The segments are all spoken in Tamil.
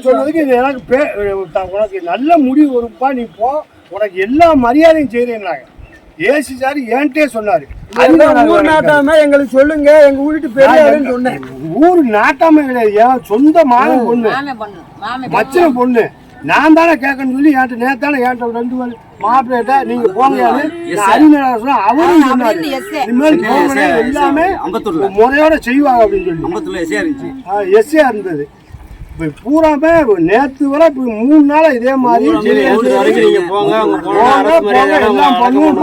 சொன்னதுக்கு எனக்கு உனக்கு நல்ல முடிவு வரும்பா, நீ போ, உனக்கு எல்லா மரியாதையும் செய்யறேன்னாங்க. ஏசி சார் என்கிட்டே சொன்னாரு, ஊர் நாட்டாம எங்களுக்கு சொல்லுங்க, எங்க வீட்டு பெரியாருன்னு சொன்னேன். ஊர் நாட்டாம கிடையாது, என் சொந்த மாமன் பொண்ணு, மச்சன பொண்ணு. நான் தானே கேட்கணும்னு சொல்லி என்கிட்ட நேத்தானே என்கிட்ட 2 பேர் மாப்பிள்ளை நீங்க போங்க அறிஞர் அவரும் சொன்னாரு, இனிமேல் போங்க எல்லாமே முறையோட செய்வாங்க அப்படின்னு சொல்லி எஸ்ஏ இருந்தது. இப்போ பூராமே நேற்று வரை இப்போ 3 நாளா இதே மாதிரி எல்லாம் பண்ணுவோம்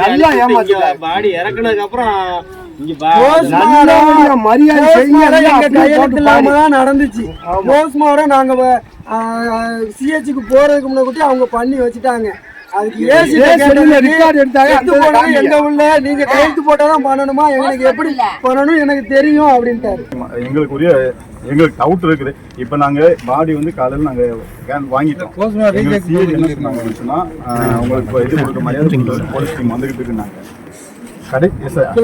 நல்லா ஏமாத்திட்டாங்க. பாடி இறக்குனதுக்கு அப்புறம் நடந்துச்சு. போஸ்ட்மார்டம் நாங்க சிஹெச்சுக்கு போறதுக்கு முன்னாடி அவங்க பண்ணி வச்சுட்டாங்க. அதுக்கு எங்க உள்ள நீங்க கையெழுத்து போட்டாதான் பண்ணணுமா, எங்களுக்கு எப்படி பண்ணணும் எனக்கு தெரியும் அப்படின்ட்டாரு. எங்களுக்கு டவுட் இருக்குது. இப்போ நாங்க பாடி வந்து காலையில் நாங்க வாங்கிட்டோம். என்ன சொன்னாங்கன்னா உங்களுக்கு இது கொடுக்க மரியாதை போலீஸ் டீம் வந்துகிட்டு இருக்குனாங்க.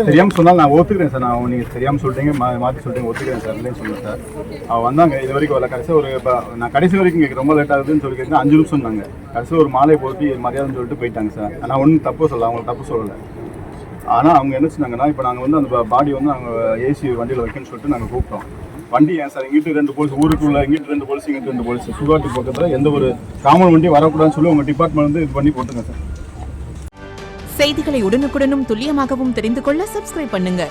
தெரியாமல் சொன்னால் நான் ஒத்துக்கிறேன் சார். நான் நீங்கள் தெரியாமல் சொல்லிட்டீங்க, மாற்றி சொல்லிட்டீங்க, ஒத்துக்கிறேன் சார் இல்லைன்னு சொல்லுவேன் சார். அவள் வந்தாங்க இது வரைக்கும் வரல. கடைசியாக ஒரு நான் கடைசி வரைக்கும் கேட்க ரொம்ப லேட் ஆகுதுன்னு சொல்லி கேட்டேன். 5 நிமிஷம் சொன்னாங்க. கடைசியில் ஒரு மாலை போட்டு மரியாதைன்னு சொல்லிட்டு போயிட்டாங்க சார். நான் ஒன்றும் தப்பு சொல்லலை, அவங்களுக்கு தப்பு சொல்லலை. ஆனால் அவங்க என்ன சொன்னாங்கன்னா, இப்போ நாங்கள் வந்து அந்த பாடி வந்து நாங்கள் ஏசி வண்டியில் வைக்கணும்னு சொல்லிட்டு நாங்கள் கூப்பிட்டோம். வண்டி ஏன் சார் இங்கிட்டு 2 போலீஸ், ஊருக்குள்ள இங்கிட்டு 2 போலீஸ், இங்கிட்டு 2 போலீஸ், சுகாட்டு பக்கத்தில் எந்த ஒரு காமன் வண்டி வரக்கூடாதுன்னு சொல்லி உங்கள் டிபார்ட்மெண்ட் வந்து இது பண்ணி போட்டுங்க சார். செய்திகளை உடனுக்குடனும் துல்லியமாகவும் தெரிந்து கொள்ள சப்ஸ்கிரைப் பண்ணுங்க.